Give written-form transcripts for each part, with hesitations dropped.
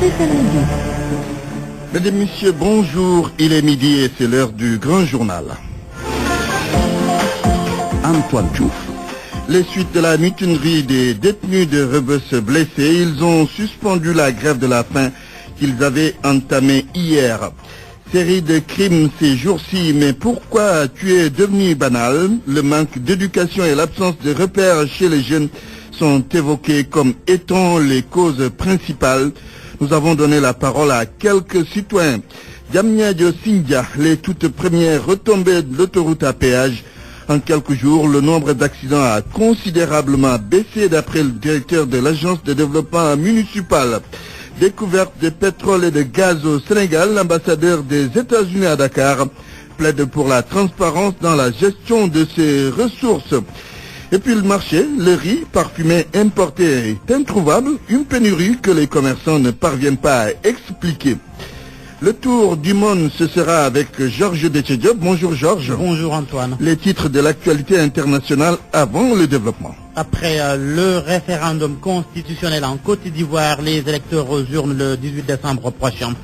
midi. Mesdames, Messieurs, bonjour. Il est midi et c'est l'heure du grand journal. Antoine Diouf. Les suites de la mutinerie des détenus de Rebeuss blessés, ils ont suspendu la grève de la faim qu'ils avaient entamée hier. Série de crimes ces jours-ci, mais pourquoi tuer est devenu banal? Le manque d'éducation et l'absence de repères chez les jeunes sont évoqués comme étant les causes principales. Nous avons donné la parole à quelques citoyens. Diamniadio Sindia, les toutes premières retombées de l'autoroute à péage. En quelques jours, le nombre d'accidents a considérablement baissé d'après le directeur de l'agence de développement municipal. Découverte de pétrole et de gaz au Sénégal, l'ambassadeur des États-Unis à Dakar plaide pour la transparence dans la gestion de ces ressources. Et puis le marché, le riz parfumé importé est introuvable, une pénurie que les commerçants ne parviennent pas à expliquer. Le tour du monde, ce sera avec Georges Détché-Diop. Bonjour Georges. Bonjour Antoine. Les titres de l'actualité internationale avant le développement. Après le référendum constitutionnel en Côte d'Ivoire, les électeurs aux urnes le 18 décembre prochain.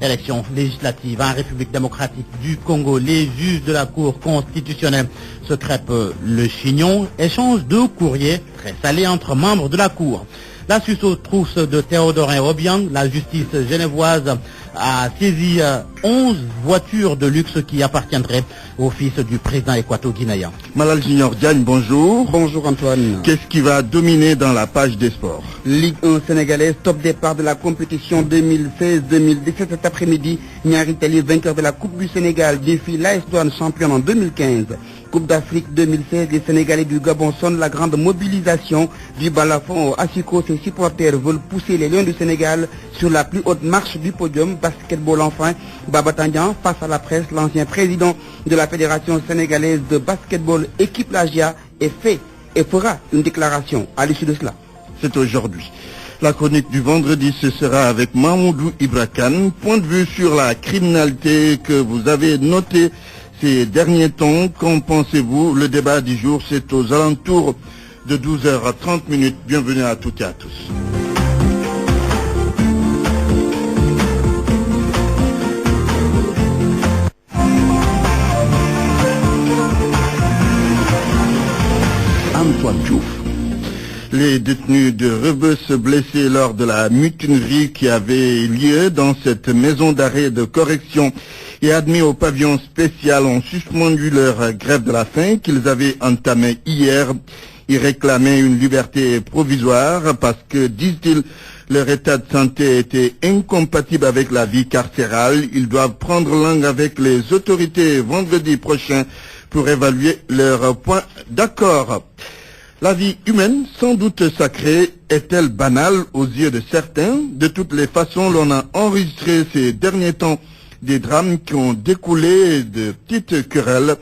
Élections législatives en République démocratique du Congo. Les juges de la Cour constitutionnelle se crêpent le chignon. Échange de courriers très salés entre membres de la Cour. La suite aux trousses de Théodorin Obiang, la justice genevoise a saisi 11 voitures de luxe qui appartiendraient au fils du président équato-guinéen. Malal Junior Diagne, bonjour. Bonjour Antoine. Qu'est-ce qui va dominer dans la page des sports? Ligue 1 sénégalaise, top départ de la compétition 2016-2017 cet après-midi. Niari Tali, vainqueur de la Coupe du Sénégal, défie l'AS Douanes championne en 2015. Coupe d'Afrique 2016, les Sénégalais du Gabon sonnent la grande mobilisation du balafon au Asiko. Ses supporters veulent pousser les Lions du Sénégal sur la plus haute marche du podium. Basketball enfin, Baba Tandian, face à la presse, l'ancien président de la Fédération sénégalaise de basketball, équipe Lagia, est fait et fera une déclaration à l'issue de cela. C'est aujourd'hui. La chronique du vendredi, ce sera avec Mahmoudou Ibrakan. Point de vue sur la criminalité que vous avez noté ces derniers temps. Qu'en pensez-vous? Le débat du jour, c'est aux alentours de 12h30. Bienvenue à toutes et à tous. Antoine Diouf. Les détenus de Rebeuss blessés lors de la mutinerie qui avait lieu dans cette maison d'arrêt de correction et admis au pavillon spécial ont suspendu leur grève de la faim qu'ils avaient entamée hier. Ils réclamaient une liberté provisoire parce que, disent-ils, leur état de santé était incompatible avec la vie carcérale. Ils doivent prendre langue avec les autorités vendredi prochain pour évaluer leur point d'accord. La vie humaine, sans doute sacrée, est-elle banale aux yeux de certains? De toutes les façons, l'on a enregistré ces derniers temps des drames qui ont découlé de petites querelles.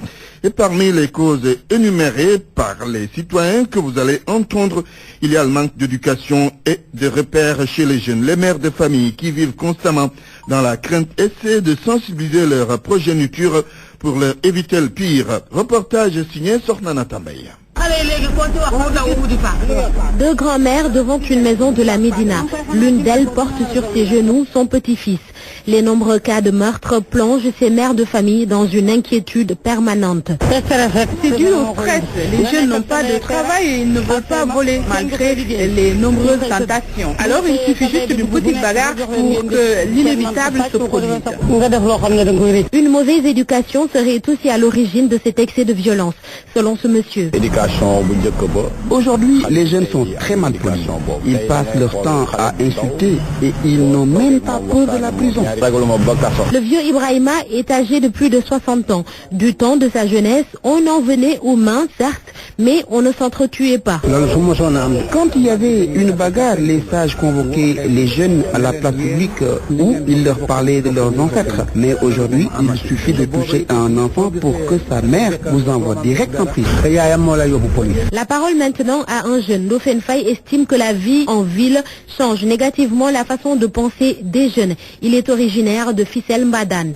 Et parmi les causes énumérées par les citoyens que vous allez entendre, il y a le manque d'éducation et de repères chez les jeunes. Les mères de famille qui vivent constamment dans la crainte essaient de sensibiliser leur progéniture pour leur éviter le pire. Reportage signé Sornana Tambay. Deux grands-mères devant une maison de la Médina. L'une d'elles porte sur ses genoux son petit-fils. Les nombreux cas de meurtre plongent ces mères de famille dans une inquiétude permanente. C'est dû au stress. Les jeunes n'ont pas de travail et ils ne veulent pas voler malgré les nombreuses tentations. Alors il suffit juste d'une petite bagarre pour que l'inévitable se produise. Une mauvaise éducation serait aussi à l'origine de cet excès de violence, selon ce monsieur. Aujourd'hui, les jeunes sont très mal polis. Ils passent leur temps à insulter et ils n'ont même pas peur de la prison. Le vieux Ibrahima est âgé de plus de 60 ans. Du temps de sa jeunesse, on en venait aux mains, certes, mais on ne s'entretuait pas. Quand il y avait une bagarre, les sages convoquaient les jeunes à la place publique où ils leur parlaient de leurs ancêtres. Mais aujourd'hui, il suffit de toucher un enfant pour que sa mère vous envoie direct en prison. La parole maintenant à un jeune. Dauphin Faye estime que la vie en ville change négativement la façon de penser des jeunes. Il est originaire de Fissel Mbadan.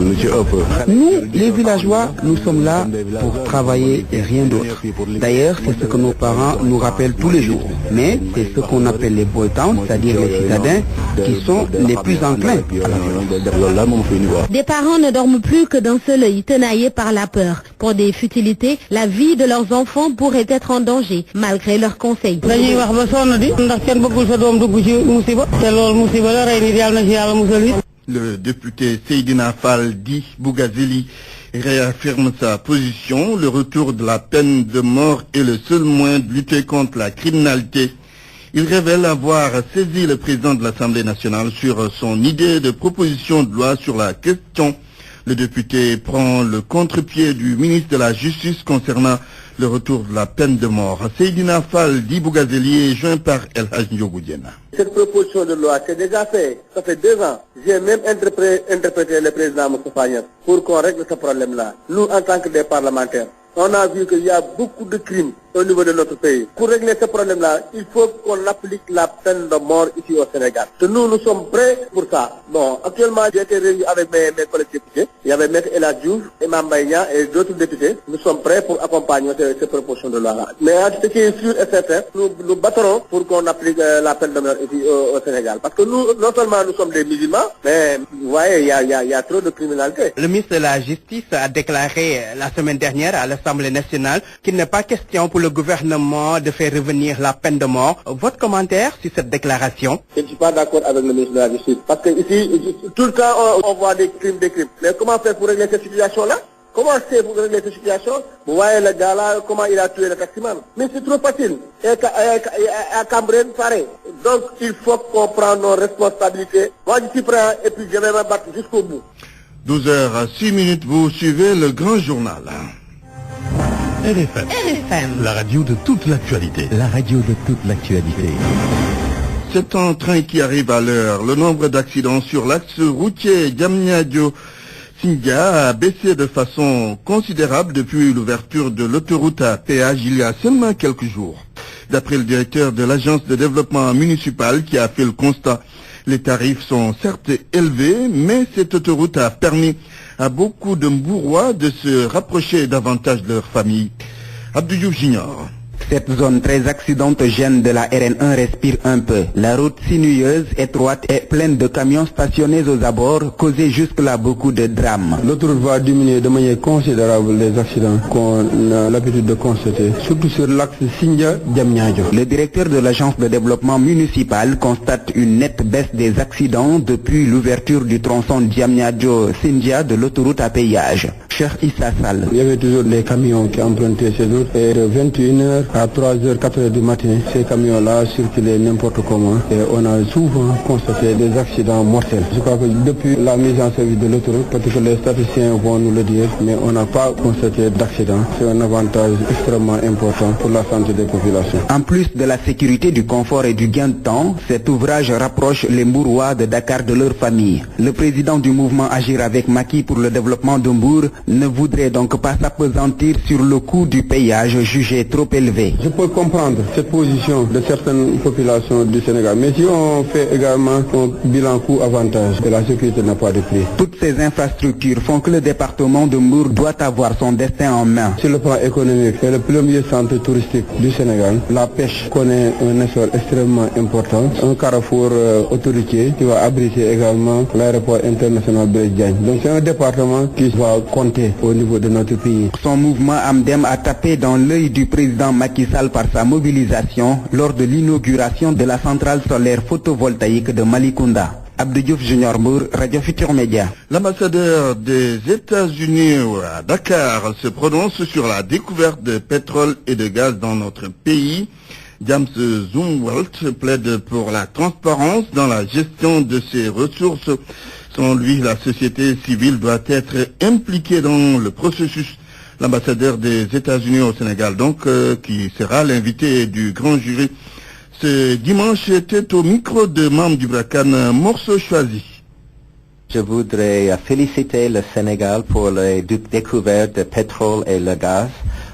Nous, les villageois, nous sommes là pour travailler et rien d'autre. D'ailleurs, D'ailleurs, c'est ce que nos parents nous rappellent tous les jours. Mais c'est ce qu'on appelle les boy towns, c'est-à-dire les citadins, qui sont les plus enclins à la violence. Des parents ne dorment plus que d'un seul œil, tenaillés par la peur. Pour des futilités, la vie de leurs enfants pourrait être en danger, malgré leurs conseils. Le député Seydina Fall dit Bougazeli réaffirme sa position. Le retour de la peine de mort est le seul moyen de lutter contre la criminalité. Il révèle avoir saisi le président de l'Assemblée nationale sur son idée de proposition de loi sur la question. Le député prend le contre-pied du ministre de la Justice concernant le retour de la peine de mort. Seydina Fall dit Bougazeli est joint par El Hadj Ndiogoudiena. Cette proposition de loi, c'est déjà fait. Ça fait 2 ans. J'ai même interprété le président Moustapha Niasse pour qu'on règle ce problème-là. Nous, en tant que des parlementaires, on a vu qu'il y a beaucoup de crimes au niveau de notre pays. Pour régler ce problème-là, il faut qu'on applique la peine de mort ici au Sénégal. Nous sommes prêts pour ça. Bon, actuellement, j'ai été réuni avec mes collègues députés. Il y avait M. El Hadj Diouf, Imam Mbaye et d'autres députés. Nous sommes prêts pour accompagner cette proposition de loi-là. Mais ce qui est sûr et certain, nous battrons pour qu'on applique la peine de mort ici au Sénégal. Parce que nous, non seulement nous sommes des musulmans, mais vous voyez, il y a trop de criminalité. Le ministre de la Justice a déclaré la semaine dernière à l'Assemblée nationale qu'il n'est pas question pour le gouvernement de faire revenir la peine de mort. Votre commentaire sur cette déclaration? Je ne suis pas d'accord avec le ministre de la Justice. Parce que ici, tout le temps, on voit des crimes. Mais comment faire pour régler cette situation-là? Comment faire pour régler cette situation? Vous voyez le gars là, comment il a tué le taximan. Mais c'est trop facile. Et à Cambren, pareil. Donc, il faut qu'on prenne nos responsabilités. Moi, je suis prêt et puis je vais me battre jusqu'au bout. 12h06, vous suivez le grand journal. RFM. La radio de toute l'actualité. La radio de toute l'actualité. C'est un train qui arrive à l'heure. Le nombre d'accidents sur l'axe routier Diamniadio-Sindia a baissé de façon considérable depuis l'ouverture de l'autoroute à péage il y a seulement quelques jours. D'après le directeur de l'agence de développement municipal qui a fait le constat, les tarifs sont certes élevés, mais cette autoroute a permis à beaucoup de Mbourois de se rapprocher davantage de leur famille. Abdou Diouf Junior. Cette zone très accidentogène de la RN1 respire un peu. La route sinueuse, étroite et pleine de camions stationnés aux abords causait jusque-là beaucoup de drames. L'autoroute va diminuer de manière considérable les accidents qu'on a l'habitude de constater, surtout sur l'axe Sindia-Diamniadio. Le directeur de l'agence de développement municipal constate une nette baisse des accidents depuis l'ouverture du tronçon Diamniadio-Sindia de l'autoroute à péage. Cheikh Issa Sall. Il y avait toujours des camions qui empruntaient ces routes et de 21h à 3h, 4h du matin, ces camions-là circulaient n'importe comment et on a souvent constaté des accidents mortels. Je crois que depuis la mise en service de l'autoroute, parce que les statisticiens vont nous le dire, mais on n'a pas constaté d'accident. C'est un avantage extrêmement important pour la santé des populations. En plus de la sécurité, du confort et du gain de temps, cet ouvrage rapproche les Mbourois de Dakar de leur famille. Le président du mouvement Agir avec Macky pour le développement de Mbour ne voudrait donc pas s'appesantir sur le coût du péage jugé trop élevé. Je peux comprendre cette position de certaines populations du Sénégal, mais si on fait également un bilan coût-avantage, la sécurité n'a pas de prix. Toutes ces infrastructures font que le département de Mbour doit avoir son destin en main. Sur le plan économique, c'est le premier centre touristique du Sénégal. La pêche connaît un essor extrêmement important. Un carrefour autoroutier qui va abriter également l'aéroport international Blaise Diagne. Donc c'est un département qui va compter au niveau de notre pays. Son mouvement Amdem a tapé dans l'œil du président Macky Sall par sa mobilisation lors de l'inauguration de la centrale solaire photovoltaïque de Malicounda. Abdou Diouf Junior Mbour, Radio Futur Média. L'ambassadeur des États-Unis à Dakar se prononce sur la découverte de pétrole et de gaz dans notre pays. James Zumwalt plaide pour la transparence dans la gestion de ces ressources. Selon lui, la société civile doit être impliquée dans le processus. L'ambassadeur des États-Unis au Sénégal, donc, qui sera l'invité du grand jury ce dimanche, était au micro de membres du Bracan, morceau choisi. Je voudrais féliciter le Sénégal pour les découvertes de pétrole et le gaz,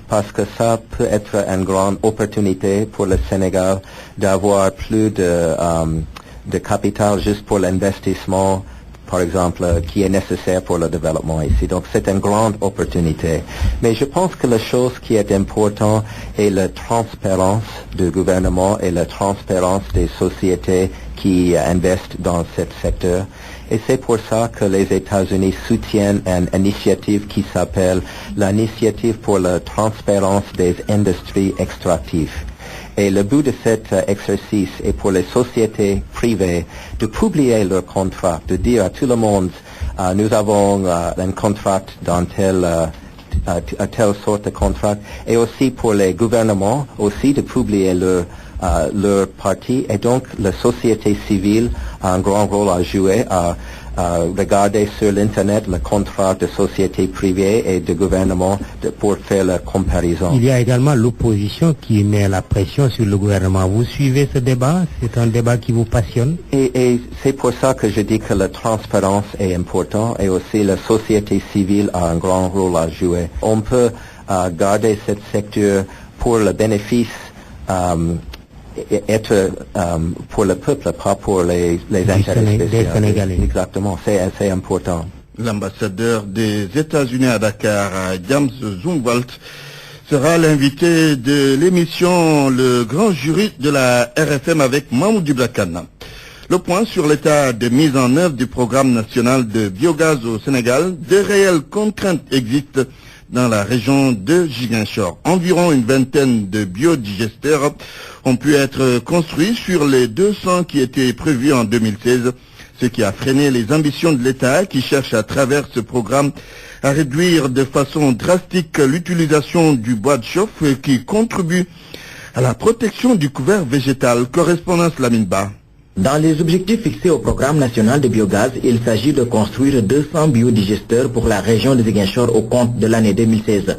parce que ça peut être une grande opportunité pour le Sénégal d'avoir plus de capital juste pour l'investissement par exemple, qui est nécessaire pour le développement ici. Donc c'est une grande opportunité. Mais je pense que la chose qui est importante est la transparence du gouvernement et la transparence des sociétés qui investissent dans ce secteur. Et c'est pour ça que les États-Unis soutiennent une initiative qui s'appelle l'initiative pour la transparence des industries extractives. Et le but de cet exercice est pour les sociétés privées de publier leurs contrats, de dire à tout le monde, nous avons un contrat dans telle sorte de contrat, et aussi pour les gouvernements aussi de publier leur partie. Et donc la société civile a un grand rôle à jouer à regarder sur l'Internet le contrat de société privée et de gouvernement pour faire la comparaison. Il y a également l'opposition qui met la pression sur le gouvernement. Vous suivez ce débat? C'est un débat qui vous passionne? Et c'est pour ça que je dis que la transparence est importante et aussi la société civile a un grand rôle à jouer. On peut garder ce secteur pour le bénéfice être pour le peuple, pas pour les intérêts des Sénégalais. Exactement, c'est important. L'ambassadeur des États-Unis à Dakar, James Zumwalt, sera l'invité de l'émission Le Grand Jury de la RFM avec Mamoudou Blakana. Le point sur l'état de mise en œuvre du programme national de biogaz au Sénégal. De réelles contraintes existent dans la région de Ziguinchor. Environ une vingtaine de biodigesteurs ont pu être construits sur les 200 qui étaient prévus en 2016, ce qui a freiné les ambitions de l'État qui cherche à travers ce programme à réduire de façon drastique l'utilisation du bois de chauffe qui contribue à la protection du couvert végétal. Correspondance Laminba. Dans les objectifs fixés au programme national de biogaz, il s'agit de construire 200 biodigesteurs pour la région de Ziguinchor au compte de l'année 2016.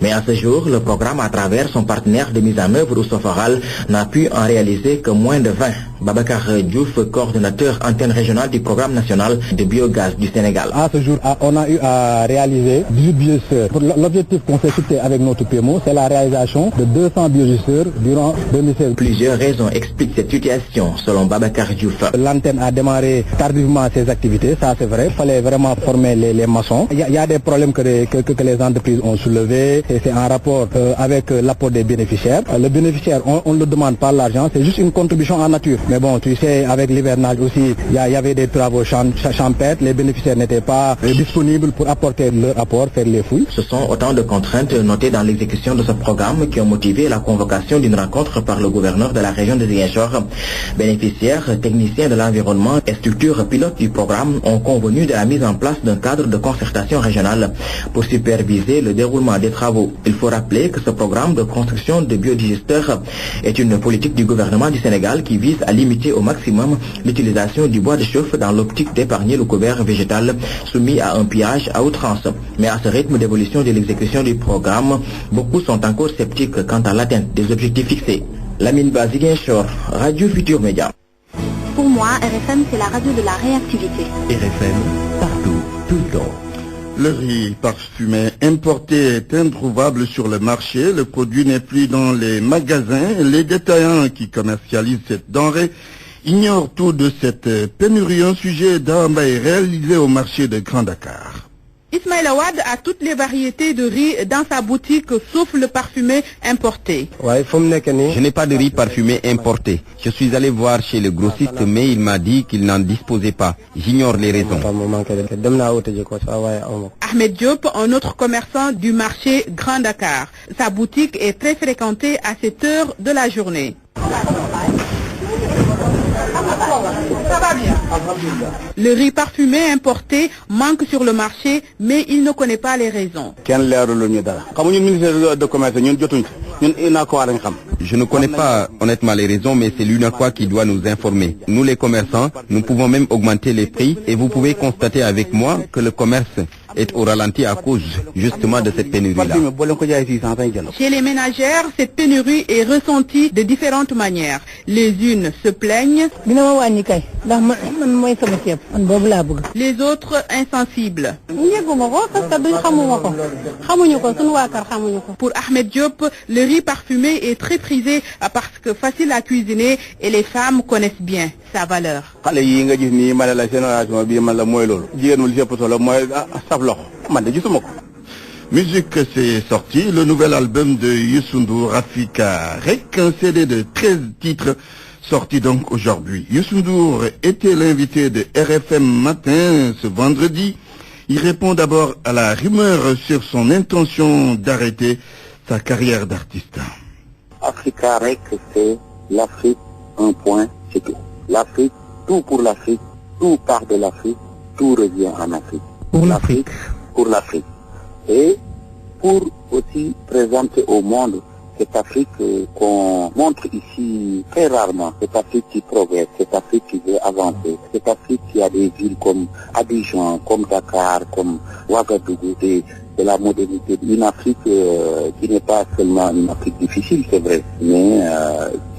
Mais à ce jour, le programme, à travers son partenaire de mise en œuvre, Sofaral, n'a pu en réaliser que moins de 20. Babacar Diouf, coordonnateur antenne régionale du programme national de biogaz du Sénégal. À ce jour, on a eu à réaliser 18 biodigesteurs. L'objectif qu'on s'est fixé avec notre PMO, c'est la réalisation de 200 biodigesteurs durant 2016. Plusieurs raisons expliquent cette situation, selon Babacar Diouf. L'antenne a démarré tardivement ses activités, ça c'est vrai. Il fallait vraiment former les maçons. Il y a des problèmes que les entreprises ont soulevés, et c'est en rapport avec l'apport des bénéficiaires. Le bénéficiaire, on ne le demande pas l'argent, c'est juste une contribution en nature. Mais bon, tu sais, avec l'hivernage aussi, il y avait des travaux champêtres, les bénéficiaires n'étaient pas disponibles pour apporter leur apport, faire les fouilles. Ce sont autant de contraintes notées dans l'exécution de ce programme qui ont motivé la convocation d'une rencontre par le gouverneur de la région de Ziguinchor. Bénéficiaires, techniciens de l'environnement et structures pilotes du programme ont convenu de la mise en place d'un cadre de concertation régionale pour superviser le déroulement des travaux. Il faut rappeler que ce programme de construction de biodigesteurs est une politique du gouvernement du Sénégal qui vise à limiter au maximum l'utilisation du bois de chauffe dans l'optique d'épargner le couvert végétal soumis à un pillage à outrance. Mais à ce rythme d'évolution de l'exécution du programme, beaucoup sont encore sceptiques quant à l'atteinte des objectifs fixés. Lamine Ziguinchor, Radio Futur Média. Pour moi, RFM, c'est la radio de la réactivité. RFM, partout, tout le temps. Le riz parfumé importé est introuvable sur le marché. Le produit n'est plus dans les magasins. Les détaillants qui commercialisent cette denrée ignorent tout de cette pénurie. Un sujet d'Ambaye réalisé au marché de Grand Dakar. Ismaël Awad a toutes les variétés de riz dans sa boutique sauf le parfumé importé. Je n'ai pas de riz parfumé importé. Je suis allé voir chez le grossiste mais il m'a dit qu'il n'en disposait pas. J'ignore les raisons. Ahmed Diop, un autre commerçant du marché Grand Dakar. Sa boutique est très fréquentée à cette heure de la journée. Ça va bien. Le riz parfumé importé manque sur le marché, mais il ne connaît pas les raisons. Je ne connais pas honnêtement les raisons, mais c'est l'UNACOA qui doit nous informer. Nous les commerçants, nous pouvons même augmenter les prix et vous pouvez constater avec moi que le commerce est au ralenti à cause justement de cette pénurie-là. Chez les ménagères, cette pénurie est ressentie de différentes manières. Les unes se plaignent, les autres insensibles. Pour Ahmed Diop, le riz parfumé est très prisé parce que facile à cuisiner et les femmes connaissent bien. sa valeur. Musique, c'est sorti, le nouvel album de Youssou N'Dour, Africa Rek, un CD de 13 titres sorti donc aujourd'hui. Youssou N'Dour était l'invité de RFM Matin ce vendredi. Il répond d'abord à la rumeur sur son intention d'arrêter sa carrière d'artiste. Africa Rek, c'est l'Afrique, un point, c'est tout. L'Afrique, tout pour l'Afrique, tout part de l'Afrique, tout revient en Afrique. Pour l'Afrique. Pour l'Afrique. Et pour aussi présenter au monde cette Afrique qu'on montre ici très rarement, cette Afrique qui progresse, cette Afrique qui veut avancer, cette Afrique qui a des villes comme Abidjan, comme Dakar, comme Ouagadougou, de la modernité, une Afrique qui n'est pas seulement une Afrique difficile, c'est vrai, mais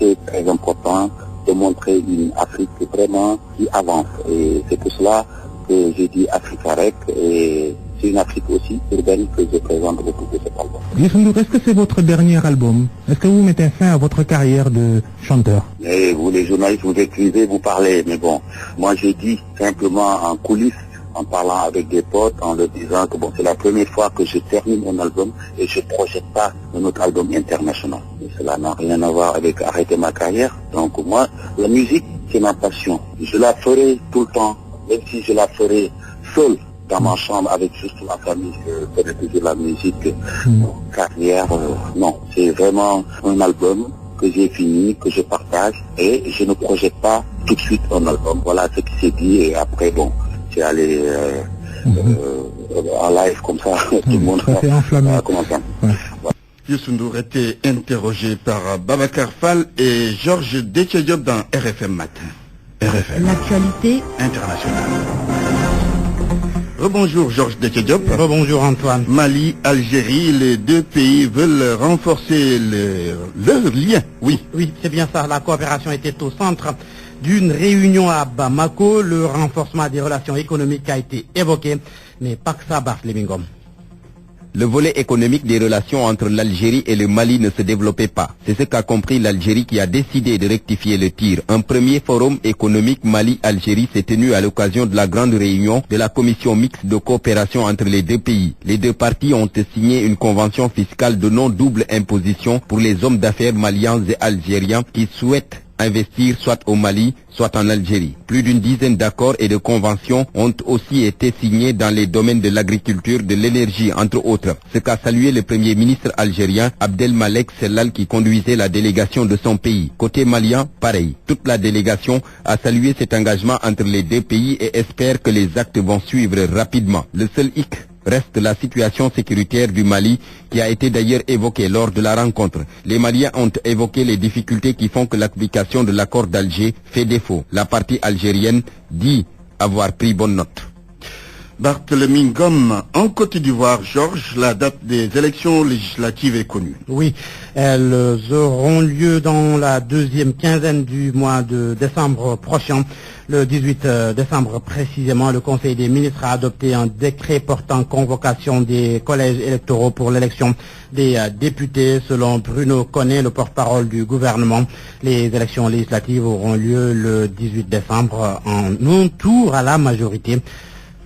c'est très important de montrer une Afrique vraiment qui avance. Et c'est pour cela que j'ai dit Africa Rek, et c'est une Afrique aussi urbaine que je présente autour de cet album. Youssou N'Dour, est-ce que c'est votre dernier album? Est-ce que vous mettez fin à votre carrière de chanteur? Et vous, les journalistes, vous écrivez, vous parlez, mais bon, moi j'ai dit simplement en coulisses, en parlant avec des potes, en leur disant que bon, c'est la première fois que je termine un album et je ne projette pas un autre album international. Et cela n'a rien à voir avec arrêter ma carrière. Donc moi, la musique, c'est ma passion. Je la ferai tout le temps, même si je la ferai seule dans ma chambre avec juste ma famille. Je connais toujours la musique, carrière, non. C'est vraiment un album que j'ai fini, que je partage, et je ne projette pas tout de suite un album. Voilà ce qui s'est dit, et après, bon, j'ai allé en live comme ça, tout le monde a commencé. Youssou N'Dour était interrogé par Babacar Fall et Georges Déthié Diop dans RFM Matin. RFM. L'actualité internationale. Rebonjour Georges Déthié Diop. Rebonjour Antoine. Mali, Algérie, les deux pays veulent renforcer leurs liens. Oui. Oui, c'est bien ça. La coopération était au centre d'une réunion à Bamako. Le renforcement des relations économiques a été évoqué, mais pas que ça, Barthélémy-Ngom. Le volet économique des relations entre l'Algérie et le Mali ne se développait pas. C'est ce qu'a compris l'Algérie qui a décidé de rectifier le tir. Un premier forum économique Mali-Algérie s'est tenu à l'occasion de la grande réunion de la commission mixte de coopération entre les deux pays. Les deux parties ont signé une convention fiscale de non-double imposition pour les hommes d'affaires maliens et algériens qui souhaitent investir soit au Mali, soit en Algérie. Plus d'une dizaine d'accords et de conventions ont aussi été signés dans les domaines de l'agriculture, de l'énergie, entre autres. Ce qu'a salué le premier ministre algérien Abdelmalek Sellal qui conduisait la délégation de son pays. Côté malien, pareil. Toute la délégation a salué cet engagement entre les deux pays et espère que les actes vont suivre rapidement. Le seul hic reste la situation sécuritaire du Mali qui a été d'ailleurs évoquée lors de la rencontre. Les Maliens ont évoqué les difficultés qui font que l'application de l'accord d'Alger fait défaut. La partie algérienne dit avoir pris bonne note. Barthélémy-Ngom, en Côte d'Ivoire, Georges, la date des élections législatives est connue. Oui, elles auront lieu dans la deuxième quinzaine du mois de décembre prochain. Le 18 décembre précisément, le Conseil des ministres a adopté un décret portant convocation des collèges électoraux pour l'élection des députés. Selon Bruno Koné, le porte-parole du gouvernement, les élections législatives auront lieu le 18 décembre en un tour à la majorité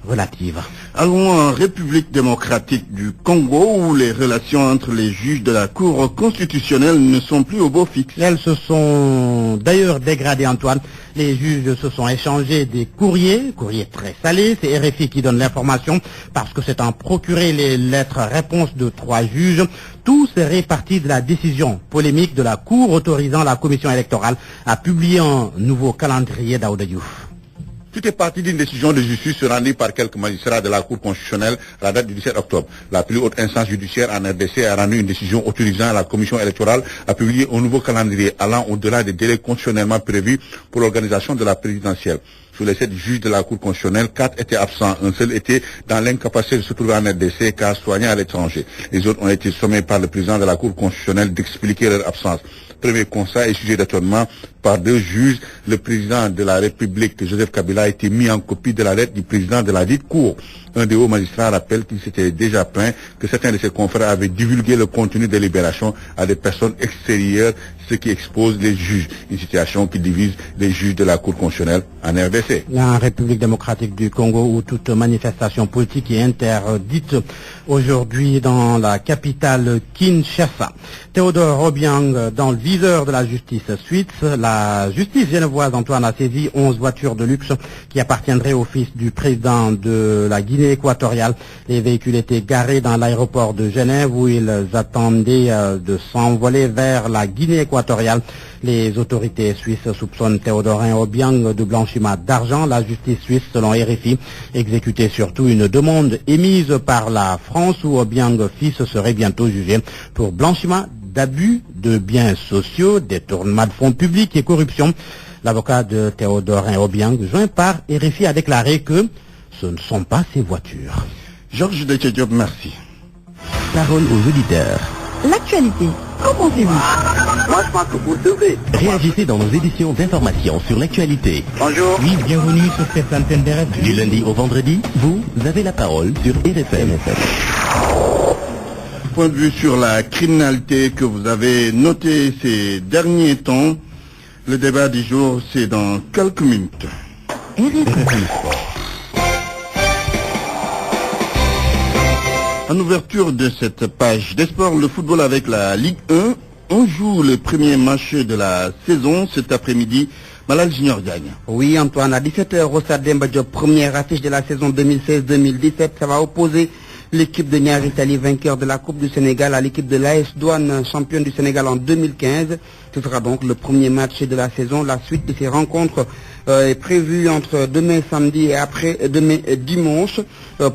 relative. Allons en République démocratique du Congo où les relations entre les juges de la Cour constitutionnelle ne sont plus au beau fixe. Elles se sont d'ailleurs dégradées, Antoine. Les juges se sont échangés des courriers très salés. C'est RFI qui donne l'information parce que c'est en procuré les lettres-réponses de 3 juges. Tout serait parti de la décision polémique de la Cour autorisant la commission électorale à publier un nouveau calendrier d'Aouda Diouf. Tout est parti d'une décision de justice rendue par quelques magistrats de la Cour constitutionnelle à la date du 17 octobre. La plus haute instance judiciaire en RDC a rendu une décision autorisant la commission électorale à publier un nouveau calendrier allant au-delà des délais constitutionnellement prévus pour l'organisation de la présidentielle. Sur les 7 juges de la Cour constitutionnelle, 4 étaient absents. Un seul était dans l'incapacité de se trouver en RDC car soigné à l'étranger. Les autres ont été sommés par le président de la Cour constitutionnelle d'expliquer leur absence. Premier constat et sujet d'étonnement par 2 juges. Le président de la République, Joseph Kabila, a été mis en copie de la lettre du président de la dite Cour. Un des hauts magistrats rappelle qu'il s'était déjà plaint que certains de ses confrères avaient divulgué le contenu des libérations à des personnes extérieures, ce qui expose les juges, une situation qui divise les juges de la Cour constitutionnelle en RDC. En République démocratique du Congo, où toute manifestation politique est interdite aujourd'hui dans la capitale Kinshasa. Théodore Obiang dans le viseur de la justice suisse. La justice genevoise, Antoine, a saisi 11 voitures de luxe qui appartiendraient au fils du président de la Guinée équatoriale. Les véhicules étaient garés dans l'aéroport de Genève où ils attendaient de s'envoler vers la Guinée équatoriale. Les autorités suisses soupçonnent Théodorin Obiang de blanchiment d'argent. La justice suisse, selon RFI, exécutait surtout une demande émise par la France où Obiang fils serait bientôt jugé pour blanchiment d'abus de biens sociaux, détournement de fonds publics et corruption. L'avocat de Théodorin Obiang, joint par RFI, a déclaré que ce ne sont pas ses voitures. Georges Diop, merci. Parole aux auditeurs. L'actualité, qu'en pensez-vous? Moi, je pense que vous devez. Réagissez dans nos éditions d'information sur l'actualité. Bonjour. Oui, bienvenue sur cette antenne de RFI. Du lundi au vendredi, vous avez la parole sur RFM. Point de vue sur la criminalité que vous avez noté ces derniers temps. Le débat du jour, c'est dans quelques minutes. En ouverture de cette page des sports, le football avec la Ligue 1. On joue le premier match de la saison cet après-midi. Malal Junior Gagne. Oui, Antoine, à 17h, au Stade Demba Diop, première affiche de la saison 2016-2017. Ça va opposer l'équipe de Niary Tally, vainqueur de la Coupe du Sénégal, à l'équipe de l'AS Douane, championne du Sénégal en 2015. Ce sera donc le premier match de la saison. La suite de ces rencontres est prévue entre demain samedi et après demain dimanche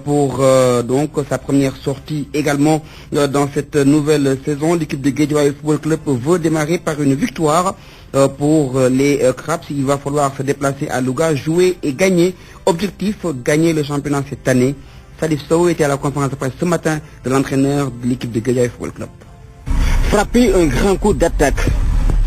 pour donc sa première sortie également dans cette nouvelle saison. L'équipe de Guédiawaye Football Club veut démarrer par une victoire pour les Craps. Il va falloir se déplacer à Louga, jouer et gagner. Objectif, gagner le championnat cette année. Salif Sow était à la conférence de presse ce matin de l'entraîneur de l'équipe de Guédiawaye Football Club. Frapper un grand coup d'attaque,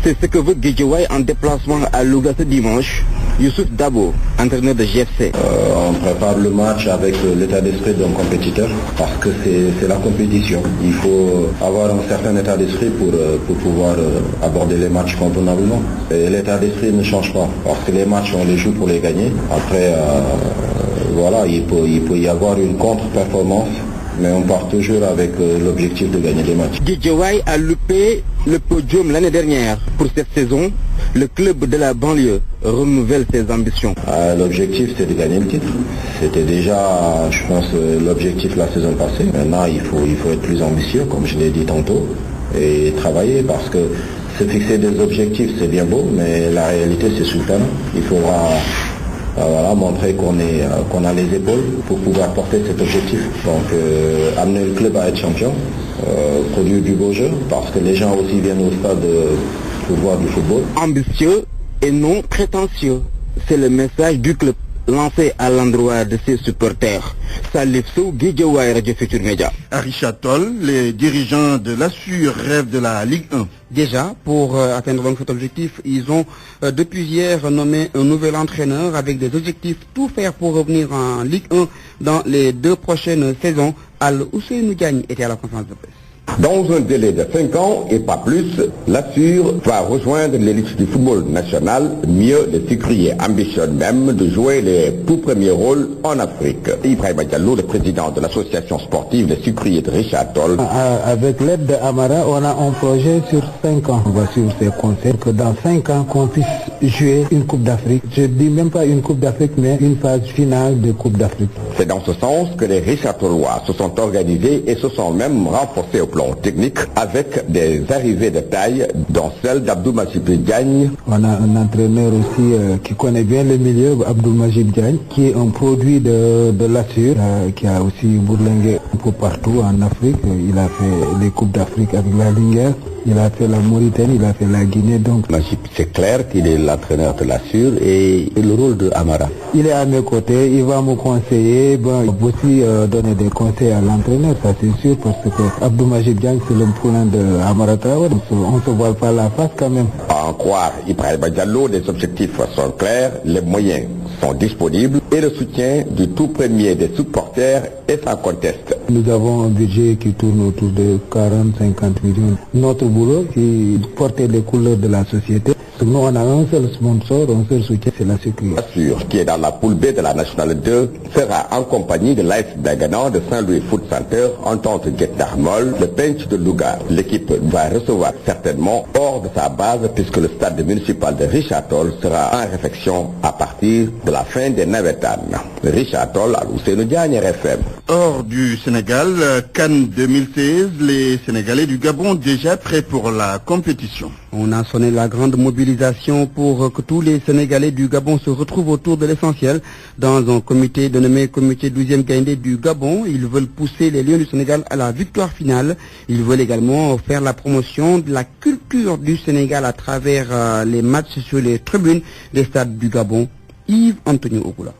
c'est ce que veut Guédiawaye en déplacement à Louga ce dimanche. Youssouf Dabo, entraîneur de GFC. On prépare le match avec l'état d'esprit d'un compétiteur parce que c'est la compétition. Il faut avoir un certain état d'esprit pour pouvoir aborder les matchs convenablement. Et l'état d'esprit ne change pas parce que les matchs on les joue pour les gagner. Après, voilà, il peut y avoir une contre-performance. Mais on part toujours avec l'objectif de gagner des matchs. Guédiawaye a loupé le podium l'année dernière. Pour cette saison, le club de la banlieue renouvelle ses ambitions. L'objectif, c'est de gagner le titre. C'était déjà, je pense, l'objectif la saison passée. Maintenant, il faut être plus ambitieux, comme je l'ai dit tantôt, et travailler parce que se fixer des objectifs, c'est bien beau, mais la réalité, c'est sur le terrain. Il faudra montrer qu'on a les épaules pour pouvoir porter cet objectif. Donc amener le club à être champion, produire du beau jeu, parce que les gens aussi viennent au stade pour voir du football. Ambitieux et non prétentieux, c'est le message du club lancé à l'endroit de ses supporters. Salif Sow, Guédiawaye, Radio Futur Média. À Richard Toll, les dirigeants de l'Assur rêvent de la Ligue 1. Déjà, pour atteindre donc cet objectif, ils ont depuis hier nommé un nouvel entraîneur avec des objectifs tout faire pour revenir en Ligue 1 dans les 2 prochaines saisons. Al-Ousseynou Diagne était à la conférence de presse. Dans un délai de 5 ans et pas plus, l'Assur va rejoindre l'élite du football national. Mieux, le sucrier ambitionne même de jouer les tout premiers rôles en Afrique. Ibrahima Diallo, le président de l'association sportive des sucriers de Richard Toll. Avec l'aide de Amara, on a un projet sur 5 ans. On va suivre ces conseils que dans 5 ans, qu'on puisse jouer une Coupe d'Afrique. Je ne dis même pas une Coupe d'Afrique, mais une phase finale de Coupe d'Afrique. C'est dans ce sens que les Richard Tollois se sont organisés et se sont même renforcés au plan technique avec des arrivées de taille dont celle d'Abdou Majid Diagne. On a un entraîneur aussi qui connaît bien le milieu, Abdou Majid Diagne, qui est un produit de l'Assur, qui a aussi bourlingué un peu partout en Afrique. Il a fait les Coupes d'Afrique avec la Linguère, il a fait la Mauritanie, il a fait la Guinée. Donc Majid, c'est clair qu'il est l'entraîneur de l'Assur et le rôle de Amara. Il est à mes côtés, il va me conseiller, il va aussi donner des conseils à l'entraîneur, ça c'est sûr, parce que Abdou Majid Diagne c'est le poulain de Amara Traoré. On ne se voit pas la face quand même. en croire Ibrahima Diallo, les objectifs sont clairs, les moyens sont disponibles et le soutien du tout premier des supporters est sans conteste. Nous avons un budget qui tourne autour de 40-50 millions. Notre boulot, c'est porter les couleurs de la société. Nous, on a un seul sponsor, un seul soutien, c'est la sécurité. Assure, qui est dans la poule B de la Nationale 2, sera en compagnie de l'AS Dagana, de Saint-Louis Foot Center, Entente Guet-Darmol, le Pench de Louga. L'équipe va recevoir certainement hors de sa base puisque le stade municipal de Richard Toll sera en réfection à partir de la fin des Navetanes. Richard Toll à Ousseynou Diagne, RFM. Hors du Sénégal, Cannes 2016, les Sénégalais du Gabon déjà prêts pour la compétition. On a sonné la grande mobilisation pour que tous les Sénégalais du Gabon se retrouvent autour de l'essentiel dans un comité dénommé Comité 12e Gaïndé du Gabon. Ils veulent pousser les Lions du Sénégal à la victoire finale. Ils veulent également faire la promotion de la culture du Sénégal à travers les matchs sur les tribunes des stades du Gabon. Yves Antonio Ogula.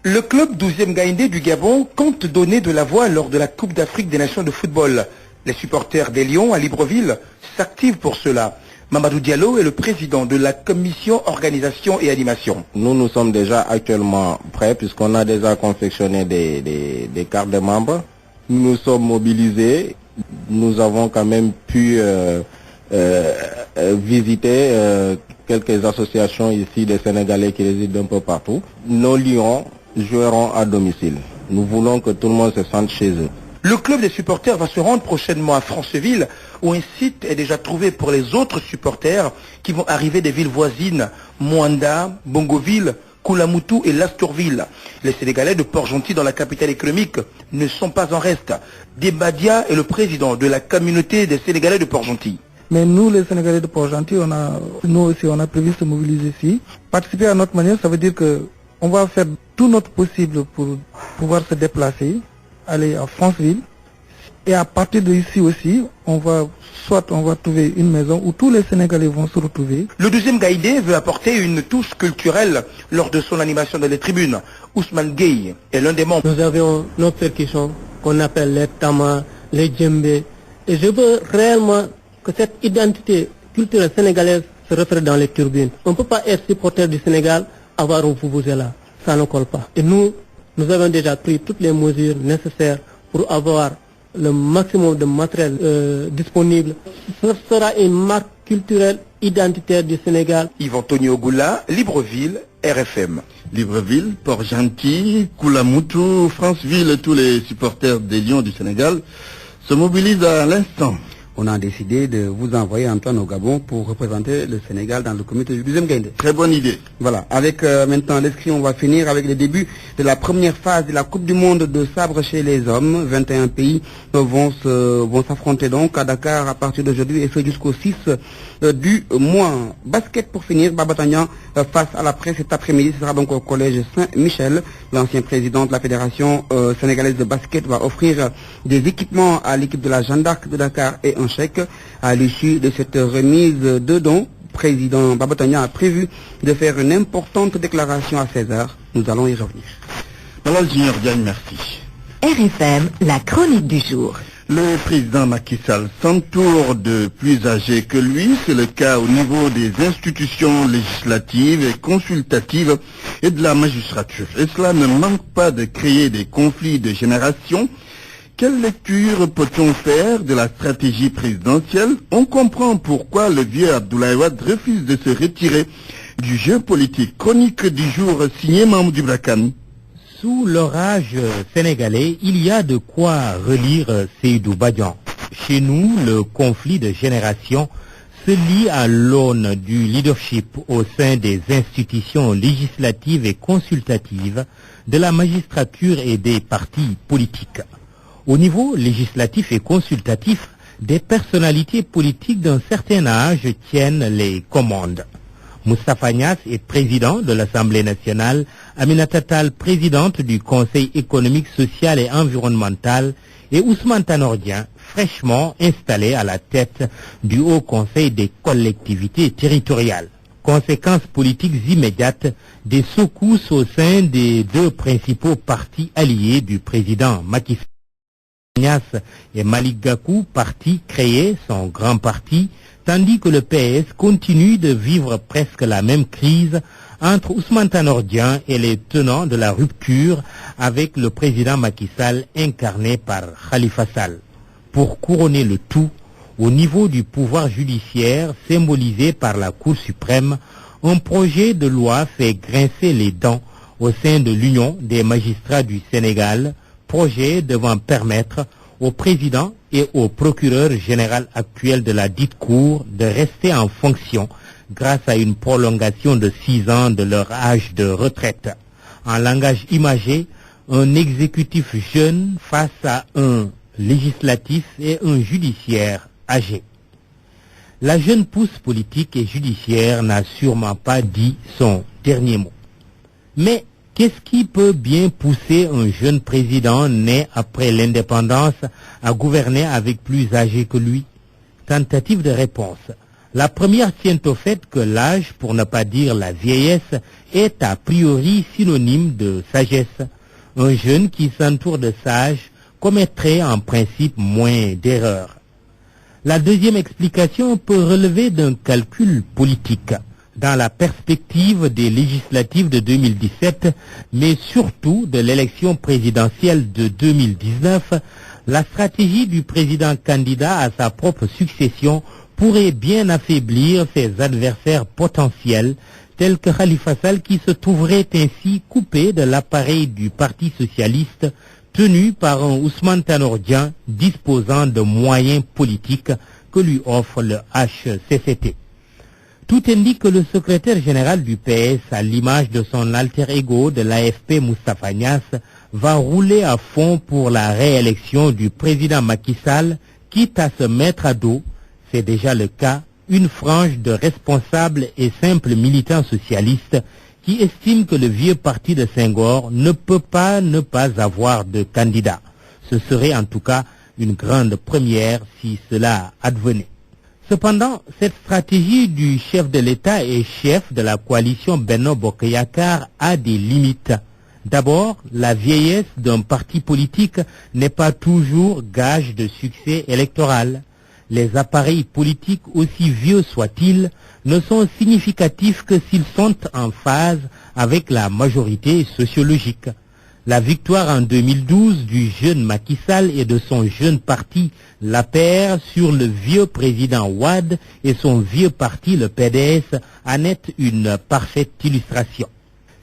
Le club 12e Gaïndé du Gabon compte donner de la voix lors de la Coupe d'Afrique des Nations de football. Les supporters des Lions à Libreville s'activent pour cela. Mamadou Diallo est le président de la commission organisation et animation. Nous sommes déjà actuellement prêts puisqu'on a déjà confectionné des cartes de membres. Nous nous sommes mobilisés. Nous avons quand même pu visiter quelques associations ici des Sénégalais qui résident un peu partout. Nos Lions joueront à domicile. Nous voulons que tout le monde se sente chez eux. Le club des supporters va se rendre prochainement à Franceville où un site est déjà trouvé pour les autres supporters qui vont arriver des villes voisines, Mwanda, Bongoville, Koulamoutou et Lastourville. Les Sénégalais de Port-Gentil dans la capitale économique ne sont pas en reste. Debadia est le président de la communauté des Sénégalais de Port-Gentil. Mais nous, les Sénégalais de Port-Gentil, nous aussi, on a prévu se mobiliser ici. Participer à notre manière, ça veut dire que on va faire tout notre possible pour pouvoir se déplacer, aller à Franceville. Et à partir de ici aussi, on va trouver une maison où tous les Sénégalais vont se retrouver. Le 12e Gaïdé veut apporter une touche culturelle lors de son animation dans les tribunes. Ousmane Gueye est l'un des membres. Nous avons nos percussions qu'on appelle les tamas, les djembés. Et je veux réellement que cette identité culturelle sénégalaise se reflète dans les tribunes. On ne peut pas être supporter du Sénégal, avoir un vuvuzela. Ça ne colle pas. Et nous avons déjà pris toutes les mesures nécessaires pour avoir le maximum de matériel disponible. Ce sera une marque culturelle identitaire du Sénégal. Yves Antonio Goula, Libreville, RFM. Libreville, Port-Gentil, Koulamoutou, Franceville, tous les supporters des Lions du Sénégal se mobilisent à l'instant. On a décidé de vous envoyer Antoine au Gabon pour représenter le Sénégal dans le comité du 12e Gaïndé. Très bonne idée. Voilà, avec maintenant l'escrit, on va finir avec le début de la première phase de la Coupe du Monde de sabre chez les hommes. 21 pays vont s'affronter donc à Dakar à partir d'aujourd'hui et ce jusqu'au 6 du mois. Basket pour finir, Babatagnan face à la presse cet après-midi, ce sera donc au collège Saint-Michel. L'ancien président de la Fédération sénégalaise de basket va offrir des équipements à l'équipe de la Jeanne d'Arc de Dakar et un chèque. À l'issue de cette remise de dons, président Babatagnan a prévu de faire une importante déclaration à 16h. Nous allons y revenir. Malal Junior Diagne, merci. RFM, la chronique du jour. Le président Macky Sall s'entoure de plus âgés que lui. C'est le cas au niveau des institutions législatives et consultatives et de la magistrature. Et cela ne manque pas de créer des conflits de génération. Quelle lecture peut-on faire de la stratégie présidentielle? On comprend pourquoi le vieux Abdoulaye Wade refuse de se retirer du jeu politique. Chronique du jour signée Mamadou Djibril. Sous l'orage sénégalais, il y a de quoi relire Seydou Badian. Chez nous, le conflit de génération se lie à l'aune du leadership au sein des institutions législatives et consultatives, de la magistrature et des partis politiques. Au niveau législatif et consultatif, des personnalités politiques d'un certain âge tiennent les commandes. Moustapha Niasse est président de l'Assemblée nationale, Aminata Tall présidente du Conseil économique, social et environnemental et Ousmane Tanor Dieng, fraîchement installé à la tête du Haut Conseil des collectivités territoriales. Conséquences politiques immédiates des secousses au sein des deux principaux partis alliés du président Macky Sall. et Malick Gakou, parti créé, son grand parti, tandis que le PS continue de vivre presque la même crise entre Ousmane Tanor Dieng et les tenants de la rupture avec le président Macky Sall incarné par Khalifa Sall. Pour couronner le tout, au niveau du pouvoir judiciaire symbolisé par la Cour suprême, un projet de loi fait grincer les dents au sein de l'Union des magistrats du Sénégal, projet devant permettre au président et au procureur général actuel de la dite Cour de rester en fonction grâce à une prolongation de 6 ans de leur âge de retraite. En langage imagé, un exécutif jeune face à un législatif et un judiciaire âgé. La jeune pousse politique et judiciaire n'a sûrement pas dit son dernier mot. Mais qu'est-ce qui peut bien pousser un jeune président né après l'indépendance à gouverner avec plus âgé que lui? Tentative de réponse. La première tient au fait que l'âge, pour ne pas dire la vieillesse, est a priori synonyme de sagesse. Un jeune qui s'entoure de sages commettrait en principe moins d'erreurs. La deuxième explication peut relever d'un calcul politique. Dans la perspective des législatives de 2017, mais surtout de l'élection présidentielle de 2019, la stratégie du président candidat à sa propre succession pourrait bien affaiblir ses adversaires potentiels, tels que Khalifa Sall qui se trouverait ainsi coupé de l'appareil du Parti socialiste, tenu par un Ousmane Tanor Dieng disposant de moyens politiques que lui offre le HCCT. Tout indique que le secrétaire général du PS, à l'image de son alter ego de l'AFP Moustapha Niasse, va rouler à fond pour la réélection du président Macky Sall, quitte à se mettre à dos, c'est déjà le cas, une frange de responsables et simples militants socialistes qui estiment que le vieux parti de Senghor ne peut pas ne pas avoir de candidat. Ce serait en tout cas une grande première si cela advenait. Cependant, cette stratégie du chef de l'État et chef de la coalition Benno Bokk Yakaar a des limites. D'abord, la vieillesse d'un parti politique n'est pas toujours gage de succès électoral. Les appareils politiques, aussi vieux soient-ils, ne sont significatifs que s'ils sont en phase avec la majorité sociologique. La victoire en 2012 du jeune Macky Sall et de son jeune parti, l'APR, sur le vieux président Wade et son vieux parti, le PDS, en est une parfaite illustration.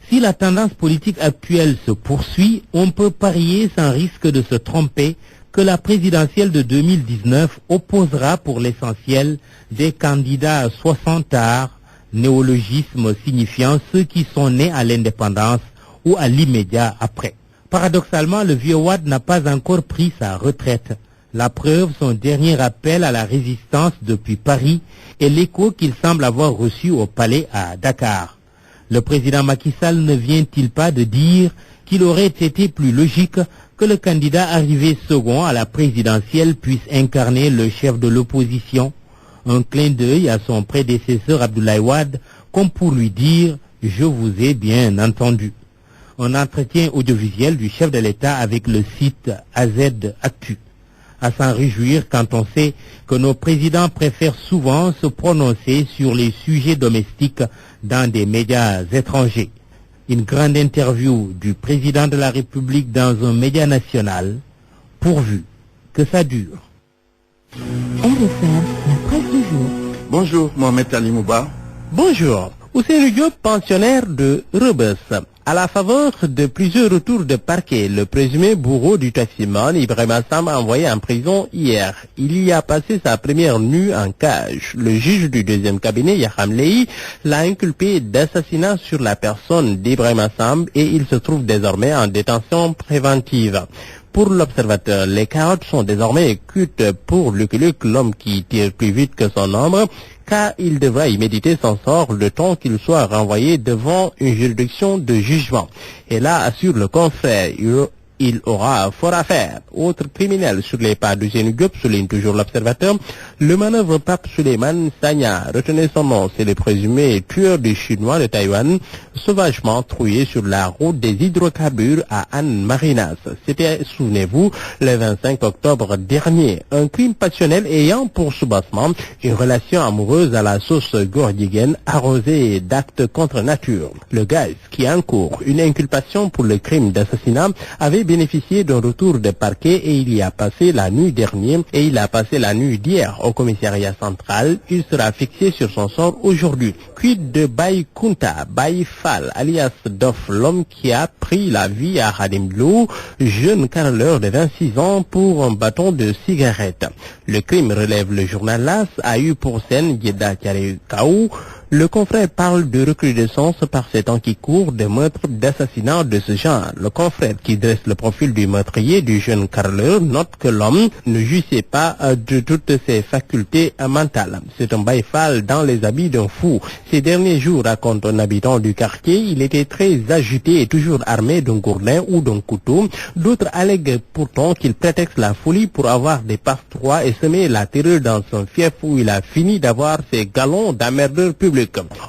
Si la tendance politique actuelle se poursuit, on peut parier sans risque de se tromper que la présidentielle de 2019 opposera pour l'essentiel des candidats à 60 arts, néologisme signifiant ceux qui sont nés à l'indépendance ou à l'immédiat après. Paradoxalement, le vieux Wade n'a pas encore pris sa retraite. La preuve, son dernier appel à la résistance depuis Paris et l'écho qu'il semble avoir reçu au palais à Dakar. Le président Macky Sall ne vient-il pas de dire qu'il aurait été plus logique que le candidat arrivé second à la présidentielle puisse incarner le chef de l'opposition? Un clin d'œil à son prédécesseur Abdoulaye Wade, comme pour lui dire « Je vous ai bien entendu ». Un entretien audiovisuel du chef de l'État avec le site AZ Actu. À s'en réjouir quand on sait que nos présidents préfèrent souvent se prononcer sur les sujets domestiques dans des médias étrangers. Une grande interview du président de la République dans un média national, pourvu que ça dure. RFM, la presse du jour. Bonjour, Mohamed Ali Mouba. Bonjour. Ousseynou Diop, pensionnaire de Rebeuss. À la faveur de plusieurs retours de parquet, le présumé bourreau du taximan Ibrahima Samb envoyé en prison hier. Il y a passé sa première nuit en cage. Le juge du deuxième cabinet, Yaham Lehi, l'a inculpé d'assassinat sur la personne d'Ibrahima Samb et il se trouve désormais en détention préventive. Pour l'observateur, les carottes sont désormais cuites pour Lucky Luke, l'homme qui tire plus vite que son ombre, car il devra y méditer son sort le temps qu'il soit renvoyé devant une juridiction de jugement. Et là, assure le confrère, il aura fort à faire. Autre criminel sur les pas de Ousseynou Diop, souligne toujours l'Observateur, le manœuvre Pape Suleiman Sagna, retenez son nom, c'est le présumé tueur du Chinois de Taïwan, sauvagement troué sur la route des hydrocarbures à Anne Marinas. C'était, souvenez-vous, le 25 octobre dernier. Un crime passionnel ayant pour soubassement une relation amoureuse à la sauce gordienne arrosée d'actes contre nature. Le gaz qui encourt une inculpation pour le crime d'assassinat avait bénéficié d'un retour de parquet et il a passé la nuit d'hier au commissariat central. Il sera fixé sur son sort aujourd'hui. Quid de Baye Kunta, Baye Fall, alias Dof, l'homme qui a pris la vie à Khadim Lou, jeune carreleur de 26 ans pour un bâton de cigarette. Le crime, relève le journal LAS, a eu pour scène Yeda Kaou. Le confrère parle de recrudescence par ces temps qui courent de meurtres, d'assassinats de ce genre. Le confrère qui dresse le profil du meurtrier du jeune carreleur note que l'homme ne jouissait pas de toutes ses facultés mentales. C'est un baïfal dans les habits d'un fou. Ces derniers jours, raconte un habitant du quartier, il était très agité et toujours armé d'un gourdin ou d'un couteau. D'autres allèguent pourtant qu'il prétexte la folie pour avoir des passe-droits et semer la terreur dans son fief où il a fini d'avoir ses galons d'emmerdeur public.